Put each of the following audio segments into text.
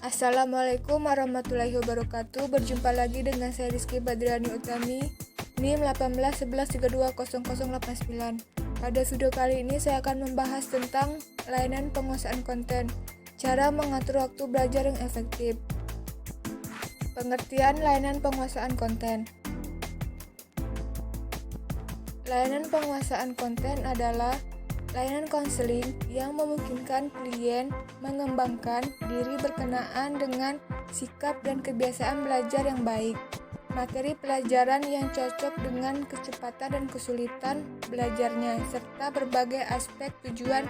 Assalamualaikum warahmatullahi wabarakatuh. Berjumpa lagi dengan saya Rizky Badriani Utami, NIM 1811320089. Pada video kali ini saya akan membahas tentang layanan penguasaan konten, cara mengatur waktu belajar yang efektif. Pengertian layanan penguasaan konten. Layanan penguasaan konten adalah layanan konseling yang memungkinkan klien mengembangkan diri berkenaan dengan sikap dan kebiasaan belajar yang baik, materi pelajaran yang cocok dengan kecepatan dan kesulitan belajarnya, serta berbagai aspek tujuan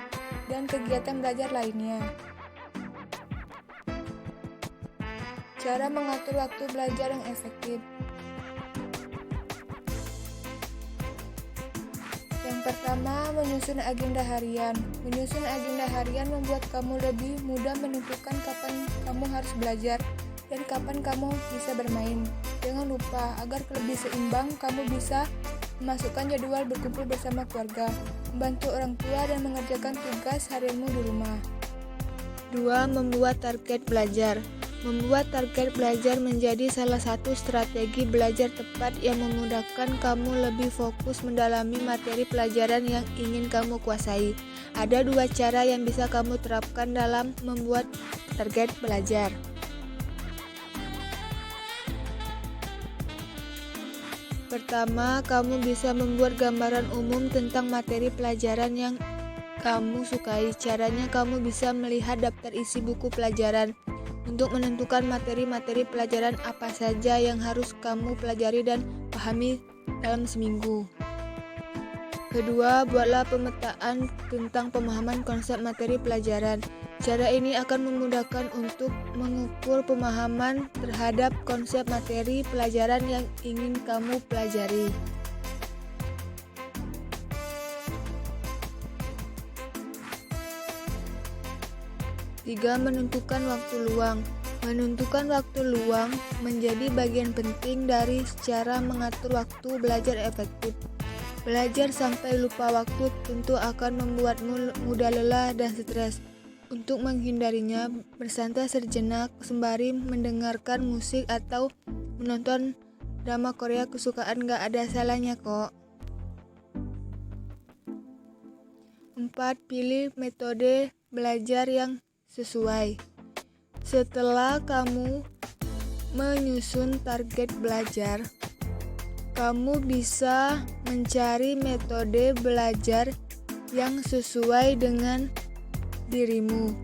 dan kegiatan belajar lainnya. Cara mengatur waktu belajar yang efektif. Yang pertama, menyusun agenda harian. Menyusun agenda harian membuat kamu lebih mudah menentukan kapan kamu harus belajar dan kapan kamu bisa bermain. Jangan lupa, agar lebih seimbang, kamu bisa memasukkan jadwal berkumpul bersama keluarga, membantu orang tua, dan mengerjakan tugas harianmu di rumah. 2. Membuat target belajar. Membuat target belajar menjadi salah satu strategi belajar tepat yang memudahkan kamu lebih fokus mendalami materi pelajaran yang ingin kamu kuasai. Ada 2 cara yang bisa kamu terapkan dalam membuat target belajar. Pertama, kamu bisa membuat gambaran umum tentang materi pelajaran yang kamu sukai. Caranya, kamu bisa melihat daftar isi buku pelajaran untuk menentukan materi-materi pelajaran apa saja yang harus kamu pelajari dan pahami dalam seminggu. Kedua, buatlah pemetaan tentang pemahaman konsep materi pelajaran. Cara ini akan memudahkan untuk mengukur pemahaman terhadap konsep materi pelajaran yang ingin kamu pelajari. 3. Menentukan waktu luang. Menentukan waktu luang menjadi bagian penting dari cara mengatur waktu belajar efektif. Belajar sampai lupa waktu tentu akan membuatmu mudah lelah dan stres. Untuk menghindarinya, bersantai sejenak sembari mendengarkan musik atau menonton drama Korea kesukaan gak ada salahnya kok. 4. Pilih metode belajar yang sesuai. Setelah kamu menyusun target belajar, kamu bisa mencari metode belajar yang sesuai dengan dirimu.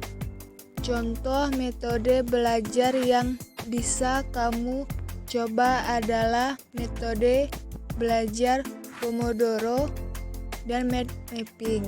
Contoh metode belajar yang bisa kamu coba adalah metode belajar Pomodoro dan mind mapping.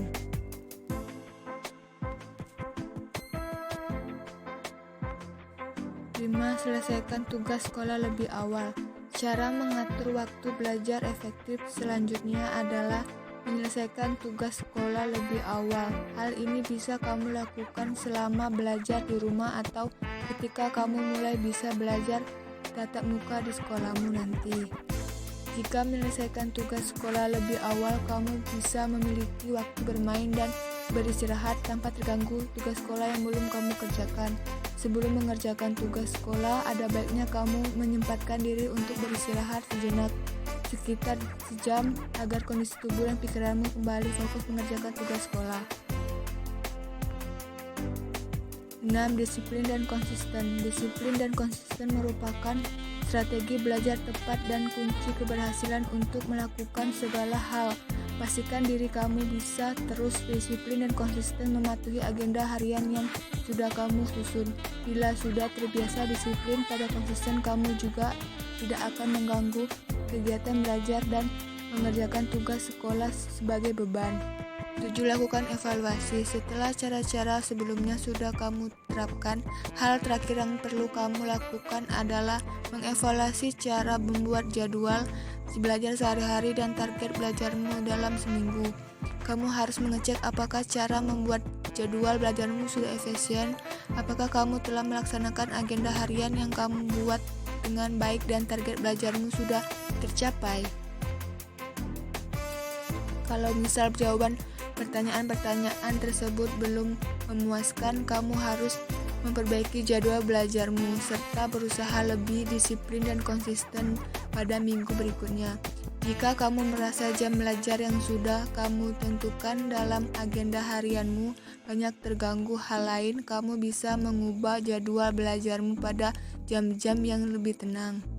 5. Selesaikan tugas sekolah lebih awal. Cara mengatur waktu belajar efektif selanjutnya adalah menyelesaikan tugas sekolah lebih awal. Hal ini bisa kamu lakukan selama belajar di rumah atau ketika kamu mulai bisa belajar tatap muka di sekolahmu nanti. Jika menyelesaikan tugas sekolah lebih awal, kamu bisa memiliki waktu bermain dan beristirahat tanpa terganggu tugas sekolah yang belum kamu kerjakan. Sebelum mengerjakan tugas sekolah, ada baiknya kamu menyempatkan diri untuk beristirahat sejenak, sekitar sejam, agar kondisi tubuh dan pikiranmu kembali fokus mengerjakan tugas sekolah. 6. Disiplin dan konsisten. Disiplin dan konsisten merupakan strategi belajar tepat dan kunci keberhasilan untuk melakukan segala hal. Pastikan diri kamu bisa terus disiplin dan konsisten mematuhi agenda harian yang sudah kamu susun. Bila sudah terbiasa disiplin pada konsisten, kamu juga tidak akan mengganggu kegiatan belajar dan mengerjakan tugas sekolah sebagai beban. 7. Lakukan evaluasi. Setelah cara-cara sebelumnya sudah kamu terapkan, hal terakhir yang perlu kamu lakukan adalah mengevaluasi cara membuat jadwal belajar sehari-hari dan target belajarmu dalam seminggu. Kamu harus mengecek apakah cara membuat jadwal belajarmu sudah efisien, apakah kamu telah melaksanakan agenda harian yang kamu buat dengan baik dan target belajarmu sudah tercapai. Kalau misal jawaban pertanyaan-pertanyaan tersebut belum memuaskan, kamu harus memperbaiki jadwal belajarmu, serta berusaha lebih disiplin dan konsisten pada minggu berikutnya. Jika kamu merasa jam belajar yang sudah kamu tentukan dalam agenda harianmu banyak terganggu hal lain, kamu bisa mengubah jadwal belajarmu pada jam-jam yang lebih tenang.